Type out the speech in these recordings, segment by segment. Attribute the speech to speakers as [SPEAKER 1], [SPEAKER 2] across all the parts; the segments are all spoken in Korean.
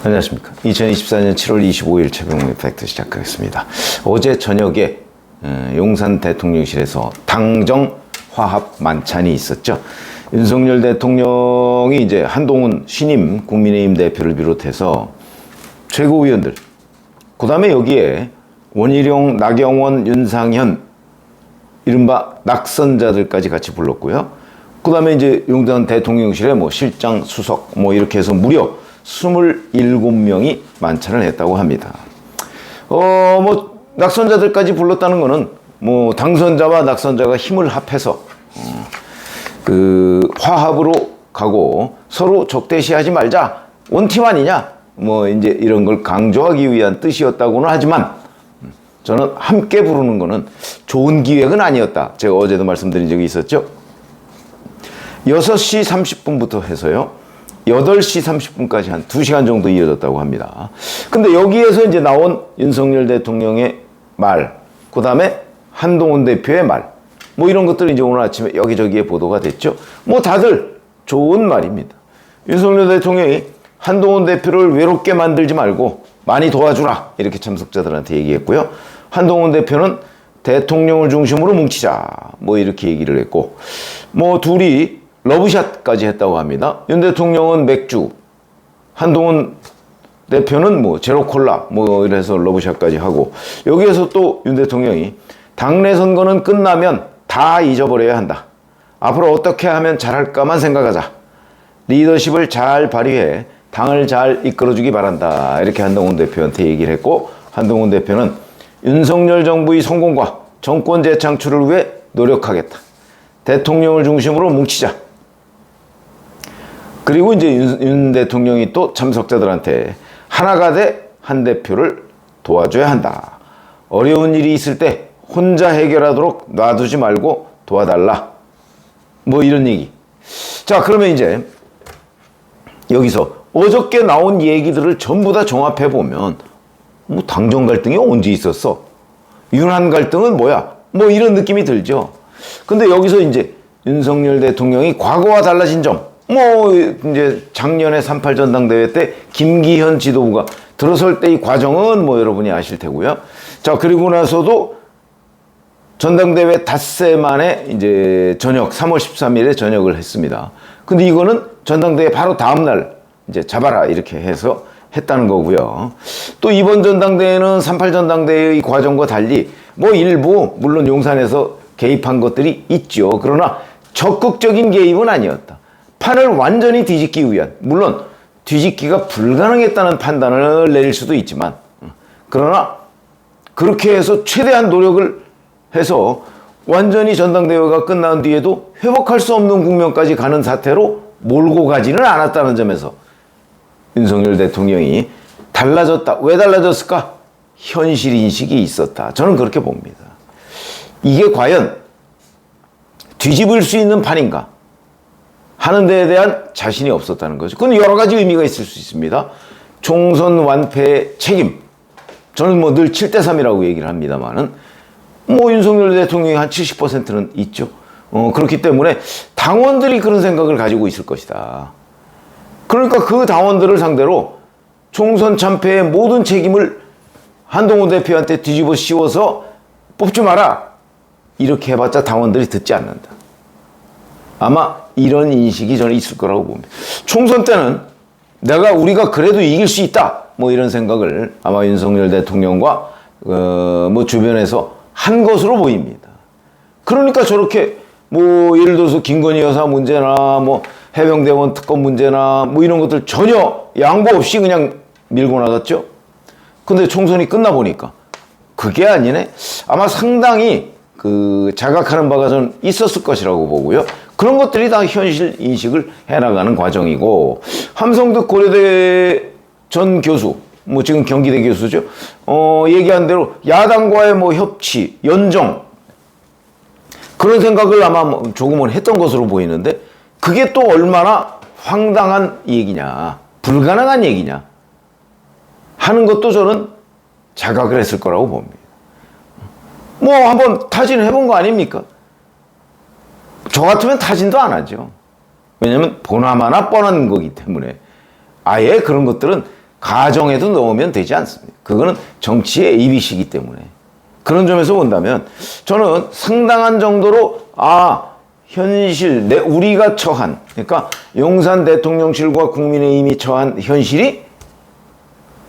[SPEAKER 1] 안녕하십니까. 2024년 7월 25일 최병훈 팩트 시작하겠습니다. 어제 저녁에 용산 대통령실에서 당정 화합 만찬이 있었죠. 윤석열 대통령이 이제 한동훈 신임 국민의힘 대표를 비롯해서 최고위원들, 그 다음에 여기에 원희룡, 나경원, 윤상현, 이른바 낙선자들까지 같이 불렀고요. 그 다음에 이제 용산 대통령실에 뭐 실장, 수석, 뭐 이렇게 해서 무려 27명이 만찬을 했다고 합니다. 뭐 낙선자들까지 불렀다는 거는 뭐 당선자와 낙선자가 힘을 합해서 그 화합으로 가고 서로 적대시하지 말자, 원팀 아니냐, 뭐 이제 이런 걸 강조하기 위한 뜻이었다고는 하지만 저는 함께 부르는 거는 좋은 기획은 아니었다. 제가 어제도 말씀드린 적이 있었죠. 6시 30분부터 해서요 8시 30분까지 한 2시간 정도 이어졌다고 합니다. 근데 여기에서 이제 나온 윤석열 대통령의 말, 그 다음에 한동훈 대표의 말, 뭐 이런 것들이 이제 오늘 아침에 여기저기에 보도가 됐죠. 뭐 다들 좋은 말입니다. 윤석열 대통령이 한동훈 대표를 외롭게 만들지 말고 많이 도와주라, 이렇게 참석자들한테 얘기했고요. 한동훈 대표는 대통령을 중심으로 뭉치자, 뭐 이렇게 얘기를 했고, 뭐 둘이 러브샷까지 했다고 합니다. 윤 대통령은 맥주, 한동훈 대표는 뭐 제로콜라, 뭐 이래서 러브샷까지 하고, 여기에서 또 윤 대통령이 당내 선거는 끝나면 다 잊어버려야 한다. 앞으로 어떻게 하면 잘할까만 생각하자. 리더십을 잘 발휘해 당을 잘 이끌어주기 바란다. 이렇게 한동훈 대표한테 얘기를 했고, 한동훈 대표는 윤석열 정부의 성공과 정권 재창출을 위해 노력하겠다. 대통령을 중심으로 뭉치자. 그리고 이제 윤 대통령이 또 참석자들한테 하나가 돼 한 대표를 도와줘야 한다. 어려운 일이 있을 때 혼자 해결하도록 놔두지 말고 도와달라. 뭐 이런 얘기. 자, 그러면 이제 여기서 어저께 나온 얘기들을 전부 다 종합해 보면 뭐 당정 갈등이 언제 있었어? 윤한 갈등은 뭐야? 뭐 이런 느낌이 들죠. 근데 여기서 이제 윤석열 대통령이 과거와 달라진 점, 뭐 이제 작년에 3.8 전당대회 때 김기현 지도부가 들어설 때의 과정은 뭐 여러분이 아실 테고요. 자, 그리고 나서도 전당대회 닷새 만에 이제 저녁 3월 13일에 전역을 했습니다. 근데 이거는 전당대회 바로 다음날 이제 잡아라, 이렇게 해서 했다는 거고요. 또 이번 전당대회는 3.8 전당대회의 과정과 달리 뭐 일부 물론 용산에서 개입한 것들이 있죠. 그러나 적극적인 개입은 아니었다. 판을 완전히 뒤집기 위한, 물론 뒤집기가 불가능했다는 판단을 내릴 수도 있지만, 그러나 그렇게 해서 최대한 노력을 해서 완전히 전당대회가 끝난 뒤에도 회복할 수 없는 국면까지 가는 사태로 몰고 가지는 않았다는 점에서 윤석열 대통령이 달라졌다. 왜 달라졌을까? 현실 인식이 있었다. 저는 그렇게 봅니다. 이게 과연 뒤집을 수 있는 판인가 하는 데에 대한 자신이 없었다는 거죠. 그건 여러 가지 의미가 있을 수 있습니다. 총선 완패의 책임. 저는 뭐 늘 7대3이라고 얘기를 합니다만은 뭐 윤석열 대통령이 한 70%는 있죠. 그렇기 때문에 당원들이 그런 생각을 가지고 있을 것이다. 그러니까 그 당원들을 상대로 총선 참패의 모든 책임을 한동훈 대표한테 뒤집어 씌워서 뽑지 마라, 이렇게 해봤자 당원들이 듣지 않는다. 아마 이런 인식이 저는 있을 거라고 봅니다. 총선 때는 우리가 그래도 이길 수 있다, 뭐 이런 생각을 아마 윤석열 대통령과 뭐 주변에서 한 것으로 보입니다. 그러니까 저렇게 뭐 예를 들어서 김건희 여사 문제나 뭐 해병대원 특검 문제나 뭐 이런 것들 전혀 양보 없이 그냥 밀고 나갔죠. 근데 총선이 끝나 보니까 그게 아니네. 아마 상당히 그 자각하는 바가 좀 있었을 것이라고 보고요. 그런 것들이 다 현실 인식을 해나가는 과정이고, 함성득 고려대 전 교수, 뭐 지금 경기대 교수죠. 얘기한 대로 야당과의 뭐 협치, 연정, 그런 생각을 아마 조금은 했던 것으로 보이는데, 그게 또 얼마나 황당한 얘기냐, 불가능한 얘기냐 하는 것도 저는 자각을 했을 거라고 봅니다. 뭐 한번 타진을 해본 거 아닙니까? 저 같으면 타진도 안 하죠. 왜냐하면 보나마나 뻔한 거기 때문에 아예 그런 것들은 가정에도 넣으면 되지 않습니다. 그거는 정치의 ABC이기 때문에. 그런 점에서 본다면 저는 상당한 정도로 현실, 우리가 처한, 그러니까 용산 대통령실과 국민의힘이 처한 현실이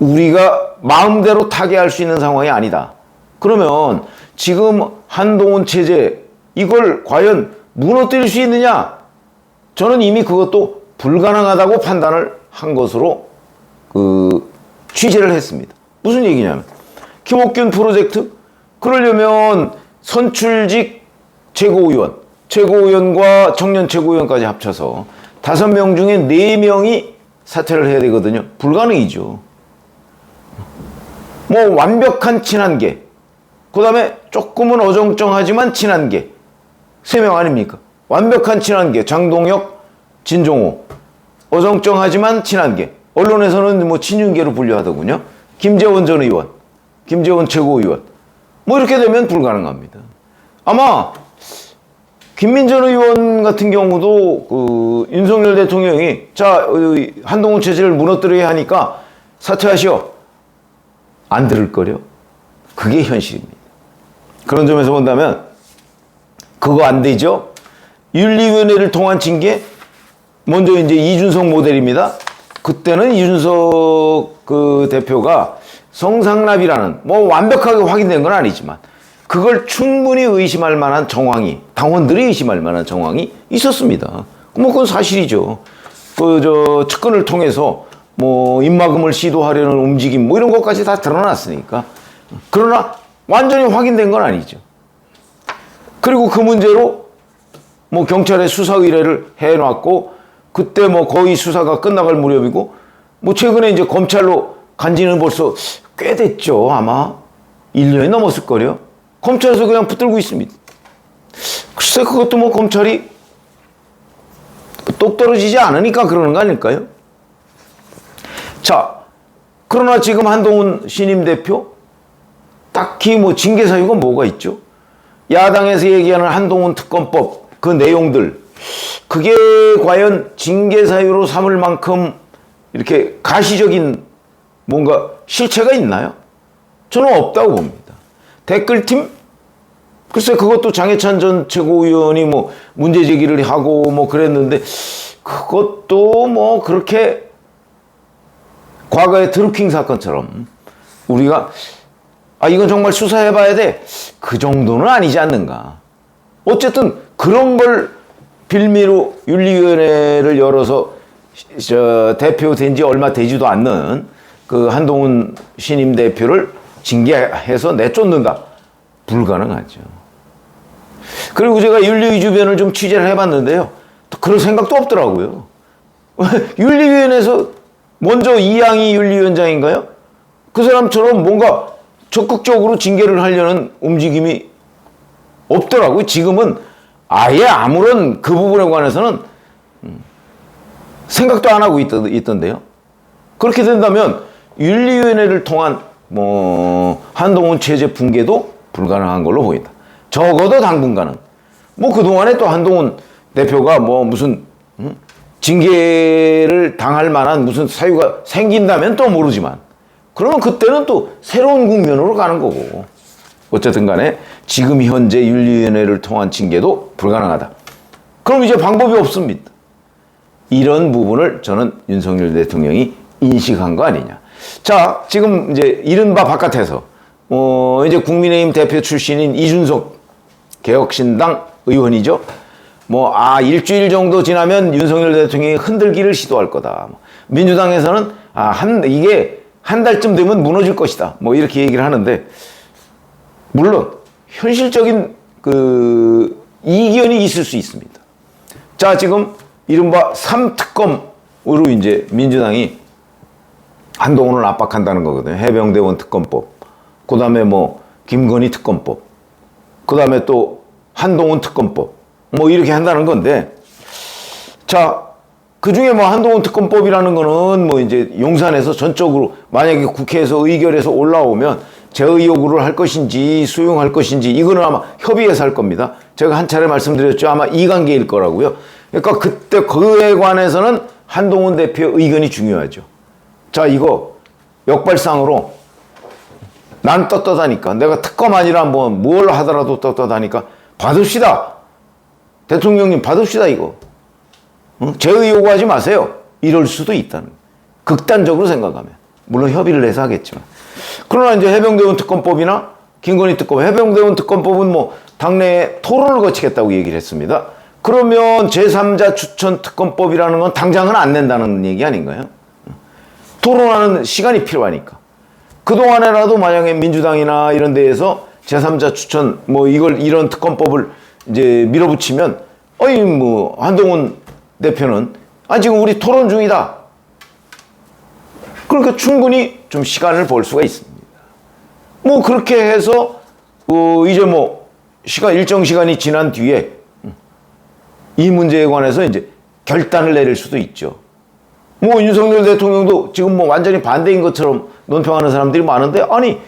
[SPEAKER 1] 우리가 마음대로 타개할 수 있는 상황이 아니다. 그러면 지금 한동훈 체제 이걸 과연 무너뜨릴 수 있느냐? 저는 이미 그것도 불가능하다고 판단을 한 것으로 취재를 했습니다. 무슨 얘기냐면 김옥균 프로젝트 그러려면 선출직 최고위원과 청년 최고위원까지 합쳐서 5명 중에 4명이 사퇴를 해야 되거든요. 불가능이죠. 뭐 완벽한 친한계, 그 다음에 조금은 어정쩡하지만 친한계 3명 아닙니까? 완벽한 친한계 장동혁, 진종호, 어정쩡하지만 친한계, 언론에서는 뭐 친윤계로 분류하더군요. 김재원 전 의원, 김재원 최고위원, 뭐 이렇게 되면 불가능합니다. 아마 김민 전 의원 같은 경우도 윤석열 대통령이 한동훈 체제를 무너뜨려야 하니까 사퇴하시오, 안 들을 거려. 그게 현실입니다. 그런 점에서 본다면 그거 안 되죠. 윤리위원회를 통한 징계, 먼저 이제 이준석 모델입니다. 그때는 이준석 대표가 성상납이라는, 뭐 완벽하게 확인된 건 아니지만 그걸 충분히 의심할 만한 정황이, 당원들이 의심할 만한 정황이 있었습니다. 뭐 그건 사실이죠. 측근을 통해서 뭐 입막음을 시도하려는 움직임, 뭐 이런 것까지 다 드러났으니까. 그러나 완전히 확인된 건 아니죠. 그리고 그 문제로 뭐 경찰에 수사 의뢰를 해놨고, 그때 뭐 거의 수사가 끝나갈 무렵이고, 뭐 최근에 이제 검찰로 간 지는 벌써 꽤 됐죠. 아마 1년이 넘었을 거요. 검찰에서 그냥 붙들고 있습니다. 글쎄, 그것도 뭐 검찰이 똑 떨어지지 않으니까 그러는 거 아닐까요? 자, 그러나 지금 한동훈 신임 대표 딱히 뭐 징계 사유가 뭐가 있죠? 야당에서 얘기하는 한동훈 특검법 그 내용들, 그게 과연 징계 사유로 삼을 만큼 이렇게 가시적인 뭔가 실체가 있나요? 저는 없다고 봅니다. 댓글팀? 글쎄, 그것도 장해찬 전 최고위원이 뭐 문제 제기를 하고 뭐 그랬는데, 그것도 뭐 그렇게 과거의 드루킹 사건처럼 우리가 이건 정말 수사해봐야 돼, 그 정도는 아니지 않는가. 어쨌든 그런 걸 빌미로 윤리위원회를 열어서 대표된 지 얼마 되지도 않는 그 한동훈 신임 대표를 징계해서 내쫓는다. 불가능하죠. 그리고 제가 윤리위 주변을 좀 취재를 해봤는데요. 그럴 생각도 없더라고요. 윤리위원회에서 먼저 이양희 윤리위원장인가요? 그 사람처럼 뭔가 적극적으로 징계를 하려는 움직임이 없더라고요. 지금은 아예 아무런 그 부분에 관해서는 생각도 안 하고 있던데요. 그렇게 된다면 윤리위원회를 통한 뭐 한동훈 체제 붕괴도 불가능한 걸로 보인다. 적어도 당분간은. 뭐 그동안에 또 한동훈 대표가 뭐 무슨 징계를 당할 만한 무슨 사유가 생긴다면 또 모르지만, 그러면 그때는 또 새로운 국면으로 가는 거고. 어쨌든 간에 지금 현재 윤리위원회를 통한 징계도 불가능하다. 그럼 이제 방법이 없습니다. 이런 부분을 저는 윤석열 대통령이 인식한 거 아니냐. 자, 지금 이제 이른바 바깥에서 이제 국민의힘 대표 출신인 이준석 개혁신당 의원이죠. 일주일 정도 지나면 윤석열 대통령이 흔들기를 시도할 거다. 민주당에서는 이게 한 달쯤 되면 무너질 것이다. 뭐 이렇게 얘기를 하는데, 물론 현실적인 이견이 있을 수 있습니다. 자, 지금 이른바 3특검으로 이제 민주당이 한동훈을 압박한다는 거거든요. 해병대원 특검법, 그 다음에 뭐 김건희 특검법, 그 다음에 또 한동훈 특검법, 뭐 이렇게 한다는 건데, 자, 그 중에 뭐 한동훈 특검법이라는 거는 뭐 이제 용산에서 전적으로 만약에 국회에서 의결해서 올라오면 재의혹을 할 것인지 수용할 것인지, 이거는 아마 협의해서 할 겁니다. 제가 한 차례 말씀드렸죠. 아마 이관계일 거라고요. 그러니까 그때 그에 관해서는 한동훈 대표의 의견이 중요하죠. 자, 이거 역발상으로 난 떳떳하니까 내가 특검 아니라 뭘 하더라도 떳떳하니까 받읍시다. 대통령님 받읍시다 이거. 제의 요구하지 마세요. 이럴 수도 있다는. 극단적으로 생각하면. 물론 협의를 해서 하겠지만. 그러나 이제 해병대원 특검법이나 김건희 특검, 해병대원 특검법은 뭐 당내에 토론을 거치겠다고 얘기를 했습니다. 그러면 제3자 추천 특검법이라는 건 당장은 안 낸다는 얘기 아닌가요? 토론하는 시간이 필요하니까. 그동안에라도 만약에 민주당이나 이런 데에서 제3자 추천 뭐 이런 특검법을 이제 밀어붙이면 어이 뭐 한동훈 대표는 지금 우리 토론 중이다. 그러니까 충분히 좀 시간을 벌 수가 있습니다. 뭐 그렇게 해서 이제 뭐 일정 시간이 지난 뒤에 이 문제에 관해서 이제 결단을 내릴 수도 있죠. 뭐 윤석열 대통령도 지금 뭐 완전히 반대인 것처럼 논평하는 사람들이 많은데 아니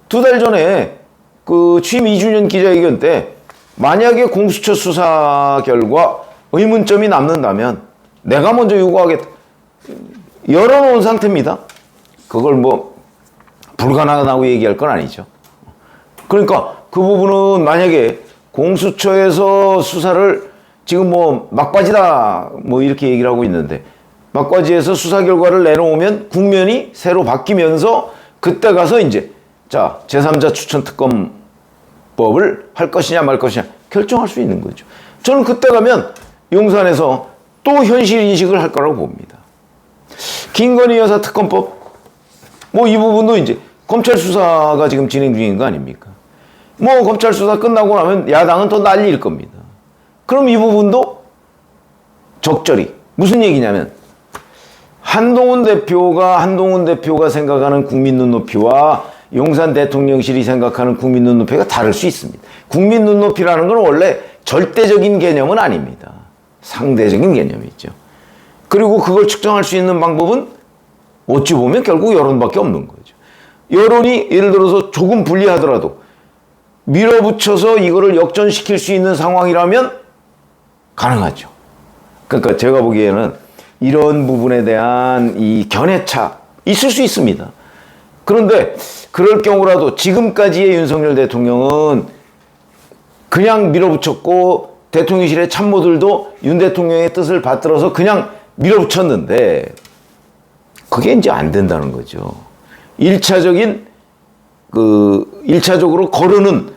[SPEAKER 1] 2달 전에 그 취임 2주년 기자회견 때 만약에 공수처 수사 결과 의문점이 남는다면 내가 먼저 요구하겠다. 열어놓은 상태입니다. 그걸 뭐 불가능하다고 얘기할 건 아니죠. 그러니까 그 부분은 만약에 공수처에서 수사를 지금 뭐 막바지다 뭐 이렇게 얘기를 하고 있는데 막바지에서 수사 결과를 내놓으면 국면이 새로 바뀌면서 그때 가서 이제 자 제3자 추천 특검법을 할 것이냐 말 것이냐 결정할 수 있는 거죠. 저는 그때 가면 용산에서 또 현실 인식을 할 거라고 봅니다. 김건희 여사 특검법 뭐 이 부분도 이제 검찰 수사가 지금 진행 중인 거 아닙니까? 뭐 검찰 수사 끝나고 나면 야당은 더 난리일 겁니다. 그럼 이 부분도 적절히 무슨 얘기냐면 한동훈 대표가 생각하는 국민 눈높이와 용산 대통령실이 생각하는 국민 눈높이가 다를 수 있습니다. 국민 눈높이라는 건 원래 절대적인 개념은 아닙니다. 상대적인 개념이죠. 그리고 그걸 측정할 수 있는 방법은 어찌 보면 결국 여론밖에 없는 거죠. 여론이 예를 들어서 조금 불리하더라도 밀어붙여서 이거를 역전시킬 수 있는 상황이라면 가능하죠. 그러니까 제가 보기에는 이런 부분에 대한 이 견해차 있을 수 있습니다. 그런데 그럴 경우라도 지금까지의 윤석열 대통령은 그냥 밀어붙였고 대통령실의 참모들도 윤 대통령의 뜻을 받들어서 그냥 밀어붙였는데 그게 이제 안 된다는 거죠. 1차적으로 거르는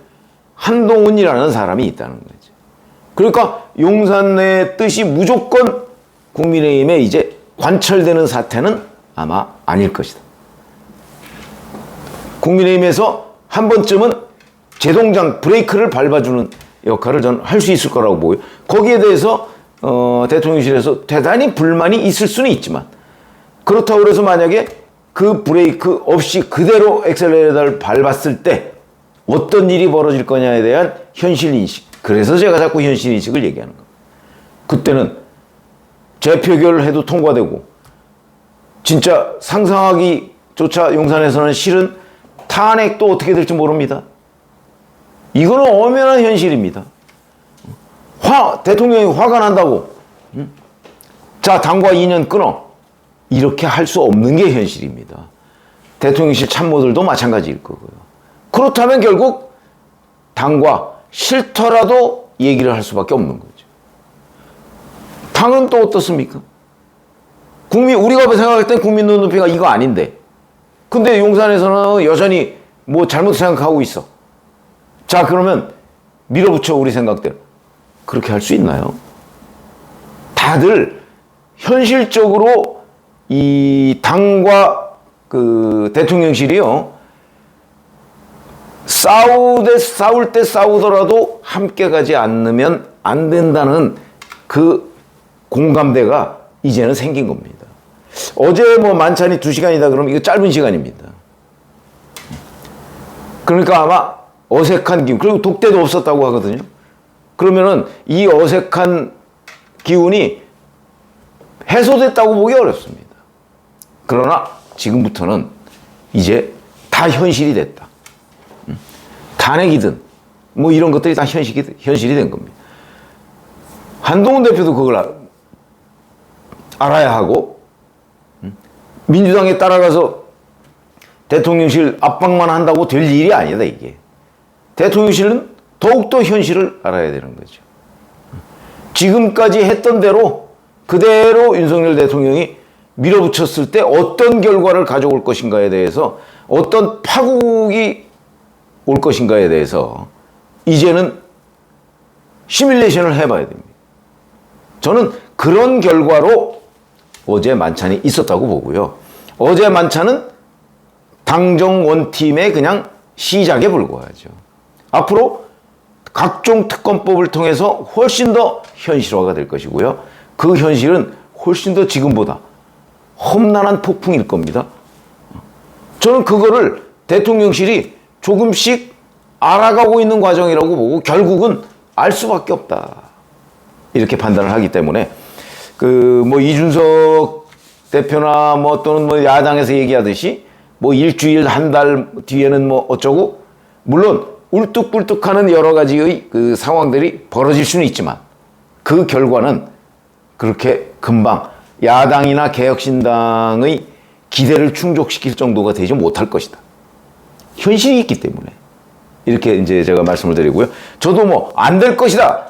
[SPEAKER 1] 한동훈이라는 사람이 있다는 거죠. 그러니까 용산 내 뜻이 무조건 국민의힘에 이제 관철되는 사태는 아마 아닐 것이다. 국민의힘에서 한 번쯤은 제동장 브레이크를 밟아주는 역할을 저는 할 수 있을 거라고 보고요. 거기에 대해서 대통령실에서 대단히 불만이 있을 수는 있지만 그렇다고 해서 만약에 그 브레이크 없이 그대로 엑셀레이터를 밟았을 때 어떤 일이 벌어질 거냐에 대한 현실인식. 그래서 제가 자꾸 현실인식을 얘기하는 겁니다. 그때는 재표결을 해도 통과되고 진짜 상상하기조차 용산에서는 실은 탄핵도 어떻게 될지 모릅니다. 이거는 엄연한 현실입니다. 대통령이 화가 난다고 자 당과 인연 끊어 이렇게 할 수 없는 게 현실입니다. 대통령실 참모들도 마찬가지일 거고요. 그렇다면 결국 당과 싫더라도 얘기를 할 수밖에 없는 거죠. 당은 또 어떻습니까? 우리가 생각할 땐 국민 눈높이가 이거 아닌데 근데 용산에서는 여전히 뭐 잘못 생각하고 있어. 자 그러면 밀어붙여 우리 생각대로. 그렇게 할 수 있나요? 다들 현실적으로 이 당과 그 대통령실이요 싸울 때 싸우더라도 함께 가지 않으면 안 된다는 그 공감대가 이제는 생긴 겁니다. 어제 뭐 만찬이 2시간이다 그러면 이거 짧은 시간입니다. 그러니까 아마 어색한 기운, 그리고 독대도 없었다고 하거든요. 그러면은 이 어색한 기운이 해소됐다고 보기 어렵습니다. 그러나 지금부터는 이제 다 현실이 됐다. 탄핵이든 뭐 이런 것들이 다 현실이 된 겁니다. 한동훈 대표도 그걸 알아야 하고, 민주당에 따라가서 대통령실 압박만 한다고 될 일이 아니다, 이게. 대통령실은 더욱더 현실을 알아야 되는 거죠. 지금까지 했던 대로 그대로 윤석열 대통령이 밀어붙였을 때 어떤 결과를 가져올 것인가에 대해서, 어떤 파국이 올 것인가에 대해서 이제는 시뮬레이션을 해봐야 됩니다. 저는 그런 결과로 어제 만찬이 있었다고 보고요. 어제 만찬은 당정 원팀의 그냥 시작에 불과하죠. 앞으로 각종 특검법을 통해서 훨씬 더 현실화가 될 것이고요. 그 현실은 훨씬 더 지금보다 험난한 폭풍일 겁니다. 저는 그거를 대통령실이 조금씩 알아가고 있는 과정이라고 보고 결국은 알 수밖에 없다, 이렇게 판단을 하기 때문에 뭐 이준석 대표나 뭐 또는 뭐 야당에서 얘기하듯이 뭐 일주일 한 달 뒤에는 뭐 어쩌고, 물론 울뚝불뚝하는 여러 가지의 그 상황들이 벌어질 수는 있지만 그 결과는 그렇게 금방 야당이나 개혁신당의 기대를 충족시킬 정도가 되지 못할 것이다. 현실이 있기 때문에 이렇게 이제 제가 말씀을 드리고요. 저도 뭐 안 될 것이다,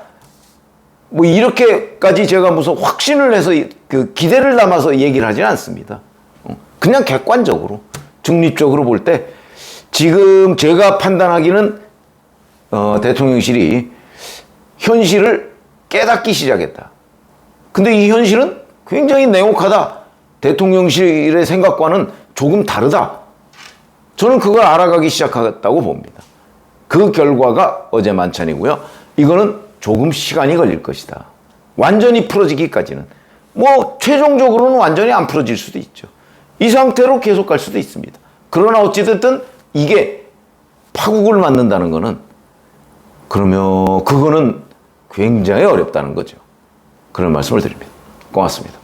[SPEAKER 1] 뭐 이렇게까지 제가 무슨 확신을 해서 그 기대를 담아서 얘기를 하지는 않습니다. 그냥 객관적으로 중립적으로 볼 때 지금 제가 판단하기는 대통령실이 현실을 깨닫기 시작했다. 근데 이 현실은 굉장히 냉혹하다, 대통령실의 생각과는 조금 다르다, 저는 그걸 알아가기 시작했다고 봅니다. 그 결과가 어제 만찬이고요. 이거는 조금 시간이 걸릴 것이다. 완전히 풀어지기까지는. 뭐 최종적으로는 완전히 안 풀어질 수도 있죠. 이 상태로 계속 갈 수도 있습니다. 그러나 어찌됐든 이게 파국을 맞는다는 거는, 그러면 그거는 굉장히 어렵다는 거죠. 그런 말씀을 드립니다. 고맙습니다.